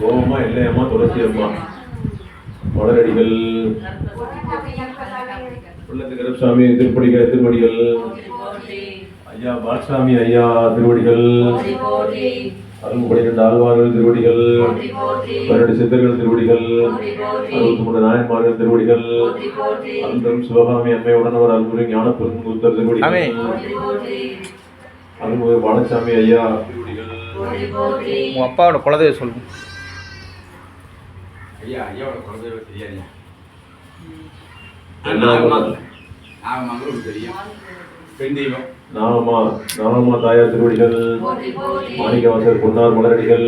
ஓமம்மா இல்லையம்மா துளசி அம்மா மலரடிகள் உள்ளத்து கருப்பசாமி திருப்படிகள் ஐயா பாலசாமி ஐயா திருவடிகள் அருள் பனிரெண்டு ஆழ்வார்கள் திருவடிகள் 12 சித்தர்கள் திருவடிகள் 63 நாயன்மார்கள் திருவடிகள் அருள்தரும் சிவகாமி அம்மை உடனவர் அருள்முறை ஞானப்பெருங்குத்தர் திருவடிகள் அருள்முறை பாலசாமி ஐயா திருவடிகள். உங்க அப்பாவோட குலதெய்வம் சொல்லுங்க. ஐயாவோட குலதெய்வம் தெரியாது. தெரியும். பெண் தெய்வம் நாகம்மா தாயார் திருவடிகள் மாணிக்கவாசர் பொன்னார் மலரடிகள்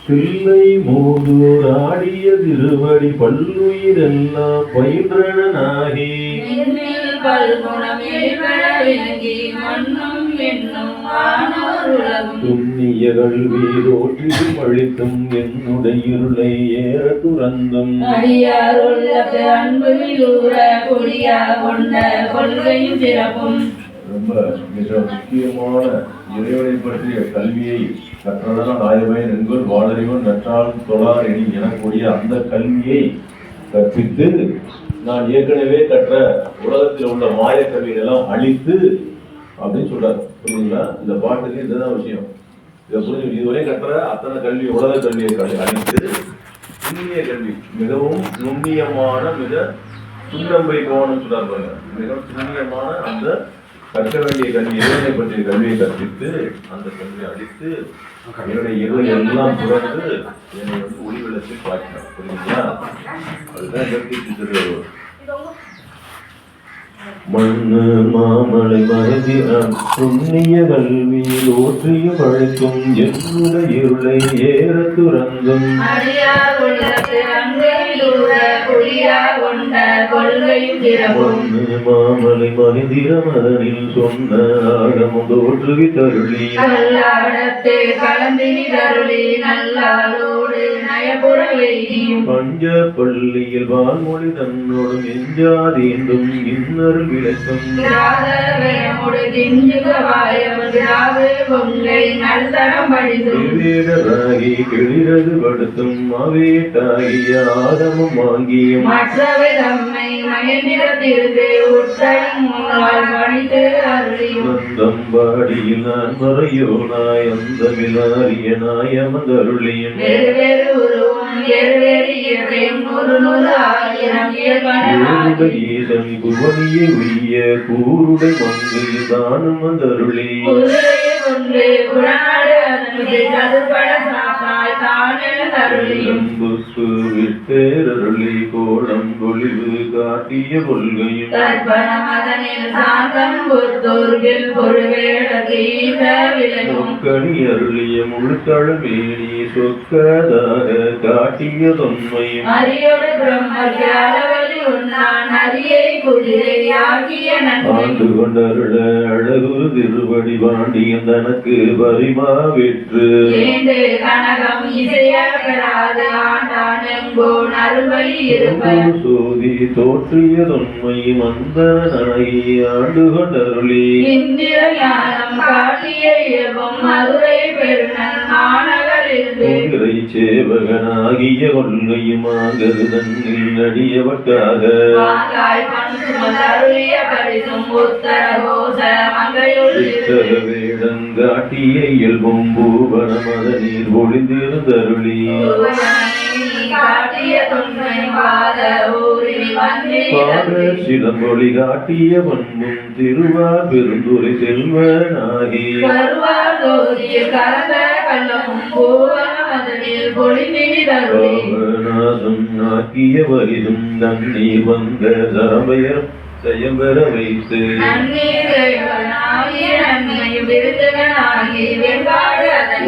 பிள்ளை மூதூர் ஆடிய திருவடி பல்லுயிரெல்லாம் பயின்றனாகி துண்ணிய கல்வி ரோற்றிலும் அழித்தும் என்னுடைய இருளை ஏற துறந்தும் ரொம்ப மிக முக்கியமான இறைவனை பற்றிய கல்வியை கற்றதனால் ஆயவன் என்கொள் வாழறிவன் நற்றால் தொழார் என எனக்கூடிய அந்த கல்வியை கற்பித்து நான் ஏற்கனவே கற்ற உலகத்தில் உள்ள மாய கல்வியை எல்லாம் அழித்து அப்படின்னு சொல்றாரு. புரியுங்களா? இந்த பாட்டுக்கு இதுதான் விஷயம். இதை புரிஞ்சு இதுவரை கற்ற அத்தனை கல்வி உலக கல்வியை அழித்து நுண்ணிய கல்வி மிகவும் நுண்ணியமான மிக துண்டம்பை கவனம் சொல்றாரு பாருங்க. மிகவும் நுண்ணியமான அந்த கற்க வேண்டிய கல்வி இறைவனை பற்றிய கல்வியை கற்பித்து அந்த கல்வியை அழித்து என்னுடைய இருளை எல்லாம் துறந்து என்னை ஒளி வெள்ளத்தில் பார்க்கிறார். புரியுங்களா? அதுதான் கற்பித்து மண்ணு மாமலை மகதிரம் புண்ணிய கல்வியில் ஓற்றிய பழைக்கும் என்னுடைய இருளை ஏற துறந்தும் மாமலை மகிந்திரம் அதனில் சொன்ன ஆகமும் தோற்றுவி தருளி பஞ்ச பள்ளியில் வான்மொழி தன்னோடும் எஞ்சாதீண்டும் இன்னருள் விளக்கம் கிளிரது படுத்தும் அவேட்டாகிய ஆதமும் வாங்கியும் பாடியில் நான் மறையோனாய் அந்த விலாரியனாய் அமர்ந்தருளியும் ஈசன் புவனியை உய்ய கூருடை மங்கு தானும் அந்தருளி விட்டேரருளி கோலம் பொழிவு காட்டிய கொள்கையும் கனி அருளிய முழுத்தழமேனி சொக்கதார காட்டிய தொன்மையும் ஆண்டு கொண்டருள அழகு திருவடி பாண்டியன் தனக்கு பரிமா வெற்று சோதி தோற்றிய தொன்மையும் அந்த நாயி ஆண்டு கொண்டருளி சேவகனாகிய கொள்கையுமாகது தன்னில் நடியவட்டாக வேடங்காட்டிய இயல்பும் பூவனமத நீர் ஒளிந்திருந்தருளி சிலம்பொழி காட்டிய பண்பும் திருவா பெருந்துரை செல்வனாகி நாதம் நாக்கிய வரிதும் தண்ணீர் வந்த சரபயர் செயம்பெற வைத்து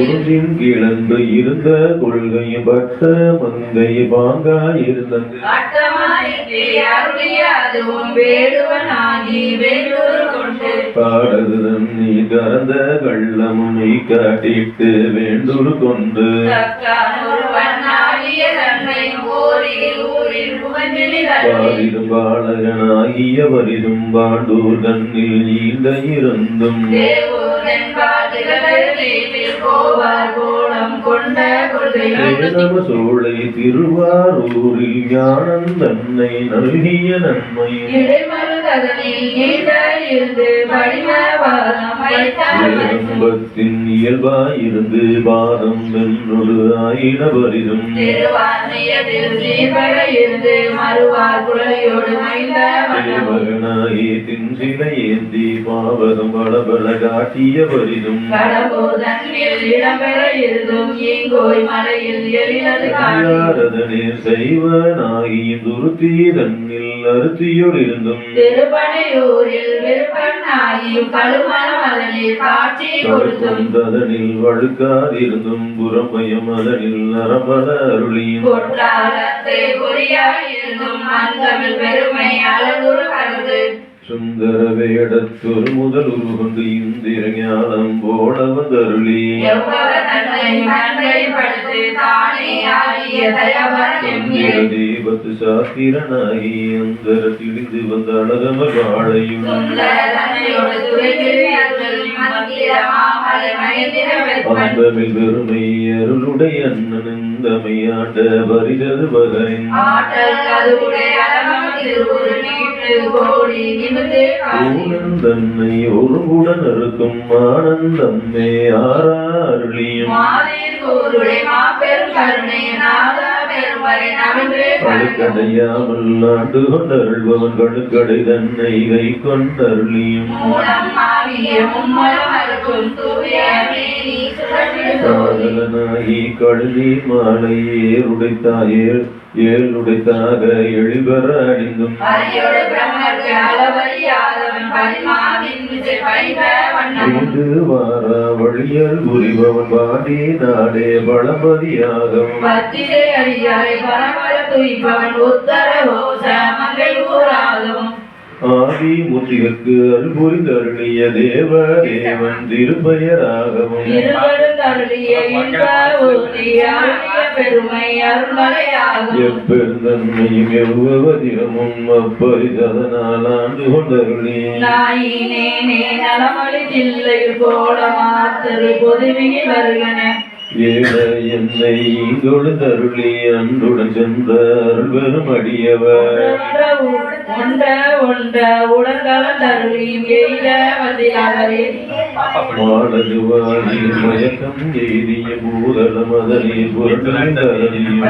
குருந்தின் கீழன்று இருந்த கொள்கை பட்ட மங்கை பாங்காய் இருந்தது பாடகுதன் நீ கறந்த கள்ளமும் நீ காட்டிட்டு வேண்டுரு கொண்டு பாரிடும் பாலகனாகிய வரிதும் பாண்டூர் கண்ணில் நீண்ட இருந்தும் சோழை திருவாரூரில் ஞானம் தன்னை நல்கிய நன்மை ஏகம்பத்தின் இயல்பாயிருந்து பாதம் வென்றொரு ஆயின பரிதும் மகனாகி தின் சிலை ஏந்தி பாவகம் பலபல காட்டிய பரிதும் யாரதனே செய்வனாகி துருத்தி தன்னில் அறுத்தியோடிருந்தும் திருப்பனையூரில் விருப்பனாகியும் கழுமணம் அதனில் காட்சி கொடுத்தும் அதனில் வழுக்காதிருந்தும் புறம்பயம் அதனில் நரபல அருளியும் பொற்றாலத்தை பொறியாயிருந்தும் அந்தமிழ் பெருமை அழகுறு கருது சுந்தர வேடத்தொரு முதல் உருகொண்டு இந்திர ஞானம் போட வந்தருளி தீபத்து சாத்திரனாகி அந்தர திழிந்து வந்த அழகமர் வாழையும் அந்தமில் பெருமை அருளுடைய அண்ணன் இந்தமையாண்ட பரிதது பகரின் தன்னை ஒருங்குடன் இருக்கும் ஆனந்தம்மே ஆறாருளியும் அழுக்கடையாமல் ஆண்டு கொண்டருள்பவன் கழுக்கடை தன்னை கை கொண்டருளியும் காதலனாகி கழுதி மாலை ஏழுடைத்தாக எழில்பெற அணிந்தும் வார வழியல் புரிபவன் பாடி நாடே பழமதியாகவும் ஆதி முத்திகற்கு அல்புரிந்தருளிய தேவ தேவன் திருப்பெயராகவும் எப்பெருந்தன்மையும் எவ்வதிகமும் அப்பரிசதனால் ஆண்டு கொண்டருளி ஏழ என்னை இங்கொழுந்தருளி அன்றுடன் சென்ற அருள்வரும் அடியவர் மாலதுவாரி மயக்கம் எய்திய பூதளம் அதனில் புரண்டறிந்தறியும்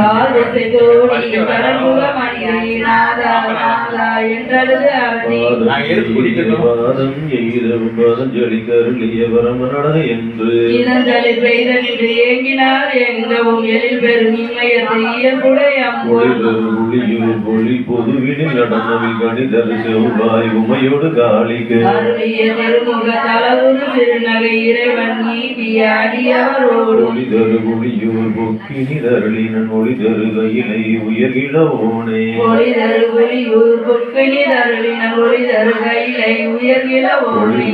பாதம் எய்தவும் பதஞ்சலி கருளிய பரமனட என்று பொலி பொதுவினில் நடனவில் கணிதர் செவ்வாய் உமையோடு காளிக்கு ஒளிதரு ஒளியூர் பொக்கினிதருளினன் ஒளிதரு கையிலை உயர்கிழவோனே ஒளிதரு ஒளியூர் பொக்கினிதருளினன் ஒளிதரு கையிலை உயர்கிழவோனே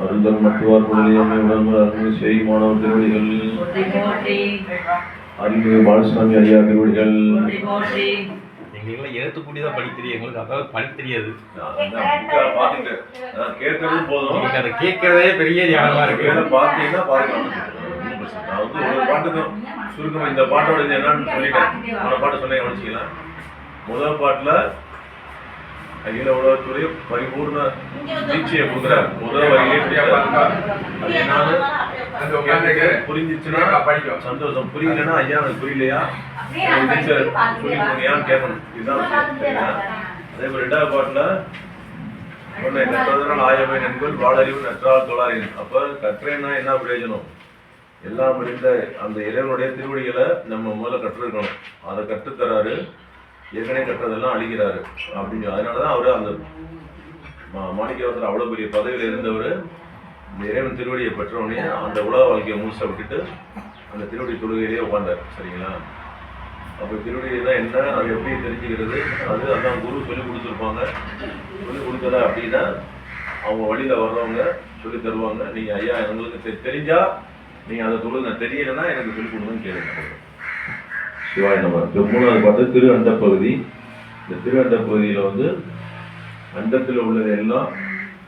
அருந்தம் மத்துவார் குழலியம்மை செய் மாணவர் திருவடிகள் அறிவு பாலசாமி ஐயா திருவடிகள். எங்களுக்கெல்லாம் எழுத்துக்கூடி தான் படிக்க தெரியும், எங்களுக்கு அதாவது படிக்க தெரியாது. கேட்கறது போதும், அதை கேட்கறதே பெரிய ஞானமா இருக்கு. பார்த்தீங்கன்னா பாருங்க. நான் வந்து ஒரு பாட்டுக்கு சுருக்கமாக இந்த பாட்டோட இது என்னன்னு சொல்லிட்டேன். அந்த பாட்டு சொன்னேன் கவனிச்சிக்கலாம். முதல் பாட்டில் அகில உலகத்துறை பரிபூர்ண தீட்சையை கொடுக்குறாரு. முதல் வரியிலே அது என்னன்னு புரிஞ்சிச்சுன்னா சந்தோஷம், புரியலன்னா ஐயா எனக்கு புரியலையா சொல்லியான்னு கேட்கணும். இதுதான் சரிங்களா? அதே மாதிரி ரெண்டாவது பாட்டுல சொன்னேன், கற்றதனால் ஆயமை நண்பர்கள் வாழறிவு நற்றால் தொழாரின். அப்ப கற்றேன்னா என்ன பிரயோஜனம்? எல்லாம் அறிந்த அந்த இறைவனுடைய திருவடிகளை நம்ம முதல்ல கற்றுருக்கணும். அதை கற்றுத்தராரு, ஏற்கனவே கட்டுறதெல்லாம் அழிக்கிறாரு அப்படின்னு. அதனாலதான் அவரு அந்த மாணிக்கவாசகர் அவ்வளவு பெரிய பதவியில் இருந்தவர் இந்த இறைவன் திருவடியை பெற்றவனே அந்த உலக வாழ்க்கையை முழுசை விட்டுட்டு அந்த திருவடி தொழுகையிலேயே உட்கார்ந்தார். சரிங்களா? அப்போ திருவடினா என்ன, அது எப்படி தெரிஞ்சுக்கிறது, அதான் குரு சொல்லி கொடுத்துருப்பாங்க. சொல்லி கொடுத்ததா அப்படின்னா அவங்க வழியில வர்றவங்க சொல்லி தருவாங்க. நீங்க ஐயா உங்களுக்கு தெரிஞ்சா நீங்க அதை தொழுங்க, தெரியலைன்னா எனக்கு சொல்லி கொடுங்கன்னு கேளுங்க. சிவாய் நம்ம 3வது பாட்டு திரு அண்ட பகுதி. இந்த திரு அண்ட பகுதியில அண்டத்தில் உள்ளது எல்லாம்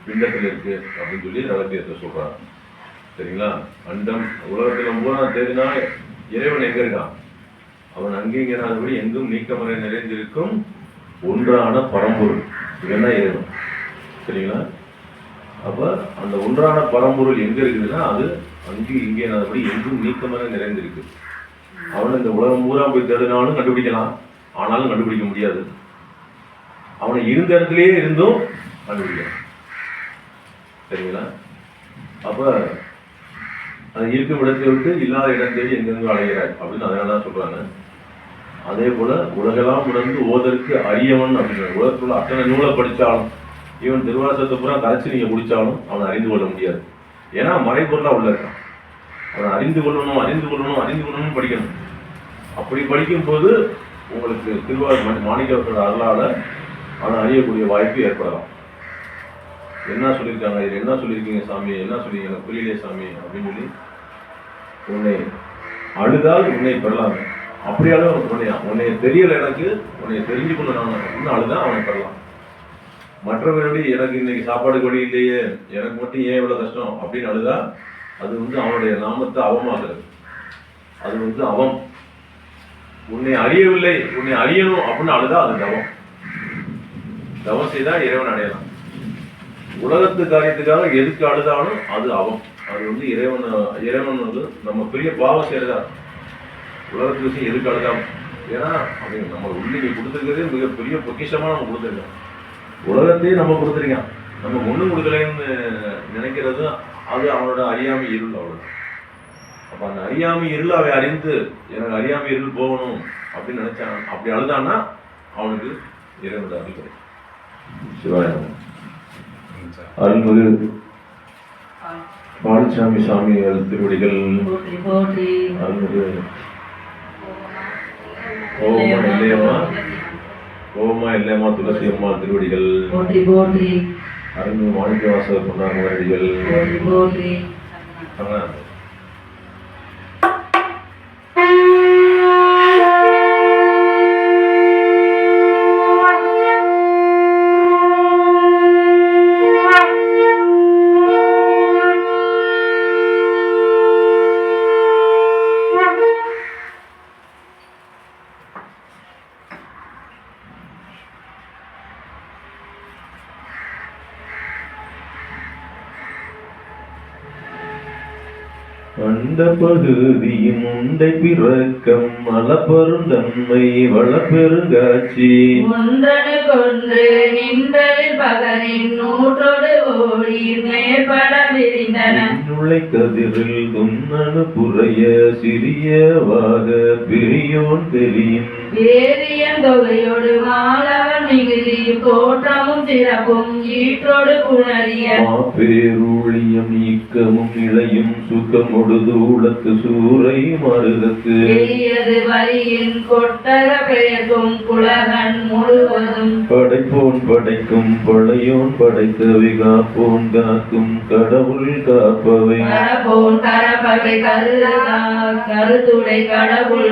பிண்டத்தில் இருக்கு அப்படின்னு சொல்லி ரகசியத்தை சொல்றாங்க. சரிங்களா? அண்டம் உலகத்துல பூரா தெரினா இறைவன் எங்க இருக்கான், அவன் அங்கீங்கிறாதபடி எங்கும் நீக்கமறை நிறைந்திருக்கும் ஒன்றான பரம்பொருள், இதெல்லாம் இறைவன். சரிங்களா? அப்ப அந்த ஒன்றான பரம்பொருள் எங்க இருக்குதுன்னா அது அங்கே இங்கேனாதபடி எங்கும் நீக்கமறை நிறைந்திருக்கு. அவன் இந்த உலகம் பூரா போய் தேடினாலும் கண்டுபிடிக்கலாம், ஆனாலும் கண்டுபிடிக்க முடியாது. அவனை இருந்த இடத்துலயே இருந்தும் கண்டுபிடிக்கலாம். சரிங்களா? அப்ப அது இருக்கும் இடத்தை விட்டு இல்லாத இடம் தேடி எங்கெங்கும் அலைகிறாய் அப்படின்னு அதனாலதான் சொல்றாங்க. அதே போல உலகெல்லாம் உணர்ந்து ஓதற்கு அரியவன் அப்படின்னு உலகத்துள்ள அத்தனை நூலை படிச்சாலும் இவன் திருவாசகத்தை பூரா கரைச்சி நீங்க குடிச்சாலும் அவனை அறிந்து கொள்ள முடியாது. ஏன்னா மறைபொருளா உள்ள இருக்கான். அவனை அறிந்து கொள்ளணும் படிக்கணும். அப்படி படிக்கும் போது உங்களுக்கு மாணிக்கவாசகரோட அருளால அவனை அறியக்கூடிய வாய்ப்பு ஏற்படலாம். என்ன சொல்லியிருக்காங்க, இது என்ன சொல்லியிருக்கீங்க சாமி, என்ன சொல்லியிருக்கீங்க எனக்கு புரியலையே சாமி அப்படின்னு சொல்லி உன்னை அழுதால் உன்னை பெறலாம். அப்படியாலும் உன்னை தெரியல, எனக்கு உன்னை தெரிஞ்சுக்கணும் நான் அப்படின்னு அழுதா அவனை பெறலாம். மற்றவர்களி எனக்கு இன்னைக்கு சாப்பாடு வழி இல்லையே, எனக்கு மட்டும் ஏன் இவ்வளவு கஷ்டம் அப்படின்னு அழுதா அது அவனுடைய நாமத்தை அவமாகிறது. அது அவம். உன்னை அறியவில்லை, உன்னை அறியணும் அப்படின்னு அழுதா அது தவம். தவம் செய்தா இறைவன் அடையலாம். உலகத்து காரியத்துக்காக எதுக்கு அழுதாலும் அது அவம். அது இறைவன் நம்ம பெரிய பாவம் செய்யறதா உலகத்து விஷயம் எதுக்கு அழுதாலும். ஏன்னா அது நம்ம உள்ளே கொடுத்துருக்கிறதே மிகப்பெரிய பொக்கிஷமா நம்ம கொடுத்துருக்கோம். உலகத்தையே நம்ம கொடுத்துருக்கோம். நம்ம ஒண்ணும் கொடுக்கலன்னு நினைக்கிறது அது அவனோட அறியாமை இருள். அவ்வளவுதான். அப்ப அந்த அறியாமை இருள் அவன் அறிந்து எனக்கு அறியாமை இருள் போகணும் அப்படின்னு நினைச்சான். அப்படி அழுதான்னா அவனுக்கு இறைவனோட அருள் கிடைக்கும். சிவாயம் அருள்மிகு பாலசாமி சாமிகள் திருவடிகள் அருள்மிகு ஓமா இல்லையம்மா துளசி அம்மா திருவடிகள் அருள்மிகு மாணிக்கவாசகர் பொன்னார்மடிகள் அந்த பகுதியும் உண்டை பிறக்கம் மலப்பெருந்தன்மை வளப்பெருங்காட்சி ஒன்றனு கொன்று நின்றலில் பகரின் நூற்றோடு ஓடி மேற்பட விரிந்தன நுழை கதிரில் துண்ணனு புறைய சிறியவாக பெரியோன் தெரியும் வேதியன் தொகையோடு மாலவன் மிகுதி தோற்றமும் சிறப்பும் ஈற்றோடு புணரிய பேருளியம் நீக்கமும் இளையும் சுகமொடுது உளத்து சூறை மருதத்து பெரியது வரியின் கொட்டக பெயர்க்கும் குலகன் முழுவதும் படைப்போன் படைக்கும் படையோன் படைத்தவை காப்போன் காக்கும் கடவுள் காப்பவை கரப்போன் கரப்பவை கருத்துடை கடவுள்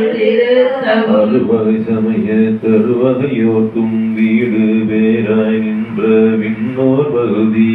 அறுவகை சமய தருவகையோர்க்கும் வீடு பேராய் நின்ற விண்ணோர் பகுதி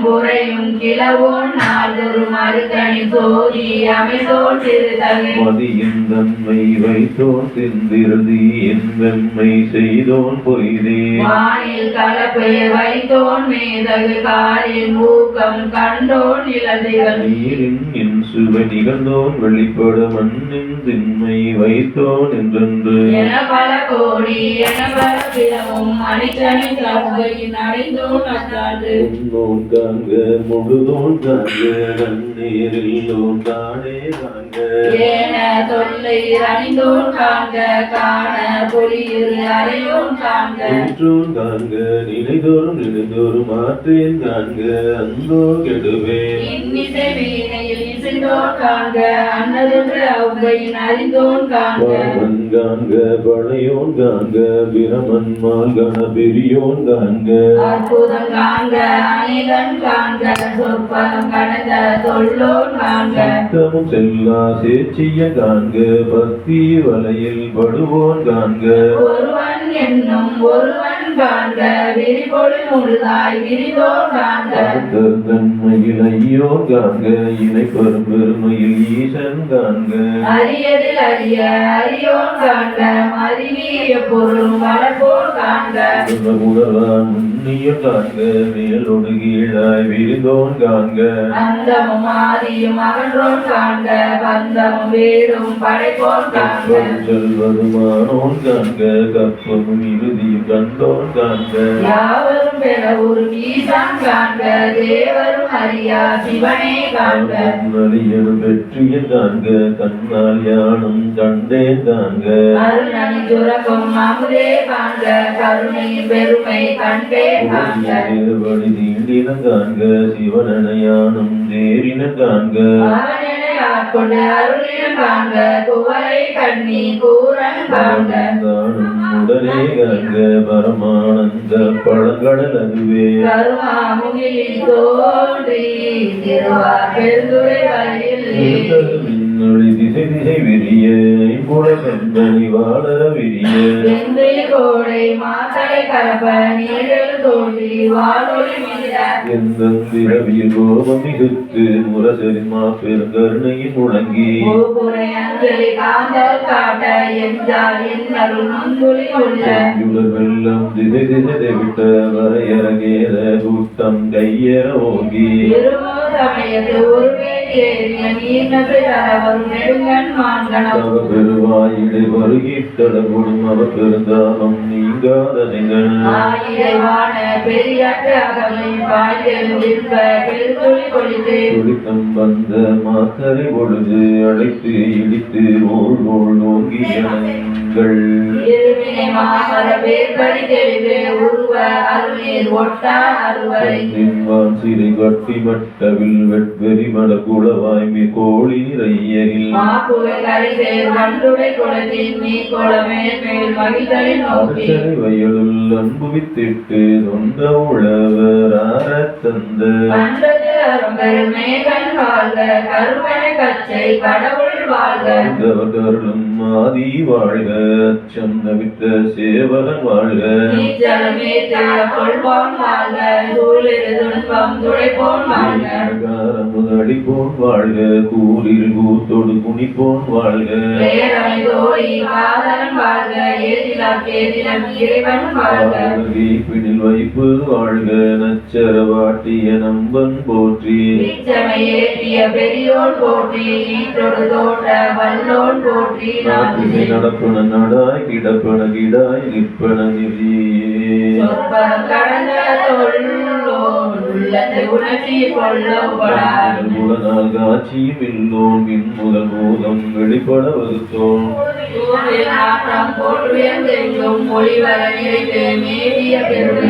புறையும் கிளவோன் நாள்தொரு மறுதனி சோதி அமைதோன் திருதகை மதியின் தன்மை வைத்தோன் திந்திரதி என் வெண்மை செய்தோன் பொய்தே வானில் கலப்பெயர் வைத்தோன் மேதகு காலின் ஊக்கம் கண்டோன் இளதிகள் நீரின் என் சுவை நிகழ்ந்தோன் வெளிப்பட மண்ணின் திண்மை வைத்தோன் என்றென்று என பல கோடி என பல பிறவும் அணித்தனி தகுவையின் அடைந்தோன் அத்தாண்டு உன்னோன் காண்க முழுதோன் காண்க நன்னீரில்லோன் தானே காண்க ஏன தொல்லை அணிந்தோன் காண்க காண பொலியிரு அறையோன் காண்க நின்றோன் காண்க நினைதோறும் ஆற்றேன் காண்க அந்தோ கெடுவே இன்னிசை வீணையில் இசைந்தோன் காண்க அன்னதொன்று அவ்வையின் அறிந்தோன் காண்க வாமன் காண்க பழையோன் காண்க பிரமன் மால்கண பெரியோன் காண்க அற்புதம் காண்க அநேகன் காண்க சொற்பதம் கடந்த தொல்லோன் காண்க சத்தமும் செல்லா சேச்சிய காண்க பக்தி வலையில் படுவோன் காண்க ஒருவன் என்னும் ஒருவன் காண்க விரிபொழி முழுதாய் விரிதோன் காண்க தன்மையில் ஐயோன் காண்க இணை பெருமையில் ஈசன் காண்க அரியதில் அறிய அரியோன் காண்க மறிவீரிய பொருள் வளர்ப்போன் காண்க உணர்வான் முன்னிய காண்க மேலொடு கீழாய் விரிதோன் காண்க அந்தமும் ஆதியும் அகன்றோன் காண்க பந்தமும் வேடும் படைப்போன் காண்க செல்வதுமானோன் காண்க கற்பமும் இறுதியும் கண்டோன் காண்க யாவரும் பெற ஒரு ஈசான் காண்க தேவரும் அறியா சிவனே காண்க நலியனும் வெற்றியன் காண்க கண்ணால் யானும் கண்டேன் காண்க அருணனி துறக்கும் அமுதே காண்க கருணையின் பெருமை கண்டே காண்க வழி தீண்டின காண்க சிவனனையானும் தேரின காண்க அவனெனை ஆட்கொண்டு அருளினம் காண்க குவரை கண்ணி கூரன் காண்க தானும் உடனே காண்க பரமானந்த பழங்கடல் அதுவே கருமாமுகிலில் தோன்றி திருவார் பெருந்துரை வரையில் மின்னொளி திசை திசை விரிய ஐம்புல கந்தனி வாழ விரிய வெந்தை கோடை மாத்தடை கலப்ப நீரில் தோன்றி வானொலி மீத எந்திரவியில் கோபம் மிகுத்து முரசரின் மாப்பெருங்கருணையின் முழங்கி கோபுரை அஞ்சலி காந்தல் காட்ட எஞ்சால் இன்னருள் முந்துளி உள்ள செஞ்சுடர் வெள்ளம் திசை திசை விட்ட வரையறகேற கூட்டம் கையேற ஓங்கி இருமோ சமயத்து ஒருவே ஏறிய நீர்நசை தரவரும் நெடுங்கண் மான்கணம் தவ பெருவாயிடை வருகிட்டடப்படும் அவ பெருந்தாமம் நீங்காத நிகழ் ஆயிடைவான பெரியாற்று அகவை பாய்ந்தெழுந்திருப்ப பெருந்துளி கொளித்து துடித்தம் வந்த மாத்தரை பொழுது அழைத்து இடித்து ஓள் நோங்கியங்கள் இருவினை மாமர வேற்படி தெளிவு உருவ அருளீர் ஒட்டா அறுவரை நின்வான் சிறை கட்டி மட்டவில் வெட்வெறி மடக்குளவாய்மை கோழி நிறையரில் மாப்புவை கரை சேர் வண்டுடை குளத்தின் நீ குளமே மேல் மகிழ்தலின் நோக்கி அர்ச்சனை வயலுள் அன்பு வித்திட்டு சொந்த உழவர் ஆரத் தந்த கண்டது அரும்பெரும் மேகன் வாழ்க கருமனை கச்சை கடவுள் வாழ்க கருளும் ஆதி வாழ்க அச்சம் தவித்த சேவகன் வாழ்க நீச்சலமே திற கொள்வான் வாழ்க சூழிரு துன்பம் துடைப்போன் வாழ்க முதடிப்போன் வாழ்க கூலில் கூத்தொடு குனிப்போன் வாழ்க பேரமை தோழி காதலன் வாழ்க ஏதிலம் கேதிலம் இறைவன் வாழ்க பிடில் வைப்பு வாழ்க நச்சர வாட்டிய நம்பன் போற்றி நீச்சமை ஏற்றிய பெரியோன் போற்றி ஈற்றொடு தோற்ற வல்லோன் போற்றி நாட்டினை நடப்பன நடாய் கிடப்பன கிடாய் நிற்பன நிறியே சொற்பம் கடந்த தொல்லோன் உள்ளத்தை உணர்ச்சி கொள்ளப்படார் முதல் காட்சியும் இல்லோம் பின் முதல் பூதம் வெளிப்பட வகுத்தோம் சூழில் நாட்டம் போற்றுயர்ந்தெங்கும் மொழிவர நிறைந்து மேவிய பெருமை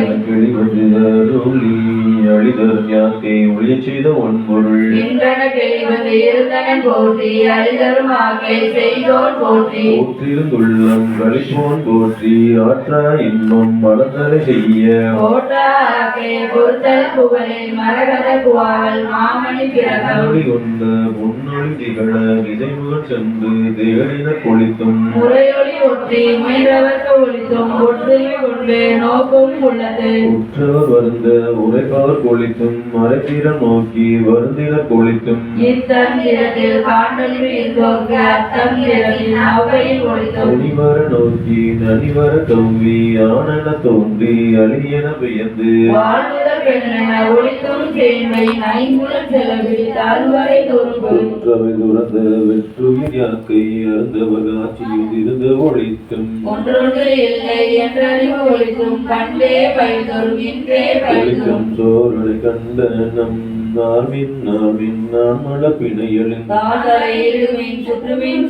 அழிதரும் யாக்கை ஒளியச் செய்த ஒன்பொருள் இன்றன கிளிவந்து இருந்தனன் போற்றி அழிதரும் ஆக்கை செய்தோன் போற்றி போற்றிருந்துள்ளம் கழிப்போன் போற்றி ஆற்றா இன்பம் மலர்ந்தலை செய்ய போற்றாக்கை பொறுத்தல் புகழில் மரகத குவாவல் மாமணி பிறகம் ஒளி கொண்ட பொன்னொழி திகழ விதைமுகச் சென்று தேடின கொளித்தும் முறையொலி ஒற்றி முயன்றவர்க்கு ஒழித்தும் ஒற்றுமை கொண்டு நோக்கும் உள்ளது உற்றவர் வருந்த உரைப்பவர் வருந்தினர் கொளித்தும் மறைந்திரம் நோக்கி வருந்தினர் கொளித்தும் இத்தந்திரத்தில் காண்டல் வீழ்ந்தோர்க்கு அத்தந்திரத்தில் அவையில் ஒழித்தும் அணிவர நோக்கி நனிவர கவ்வி ஆனன தோன்றி அழியன பெயர்ந்து வாழ்வுற பெண்ணென ஒழித்தும் கேள்வை ஐம்புலன் செலவில் தாழ்வரை தோன்றும் ஒன்றவை துறந்த வெற்றுயிர் யாக்கை அருந்தவர் ஆட்சியில் இருந்த ஒழித்தும் ஒன்றொன்று இல்லை என்றறிவு ஒழித்தும் கண்டே பயிர்தொரும் இன்றே பயிர்தொரும் ஒழிக்கும் சோழனை கண்ட நம் நார்மின் நான் மழ பிணையலின் தாதரை இடுமின் சுற்றுமின்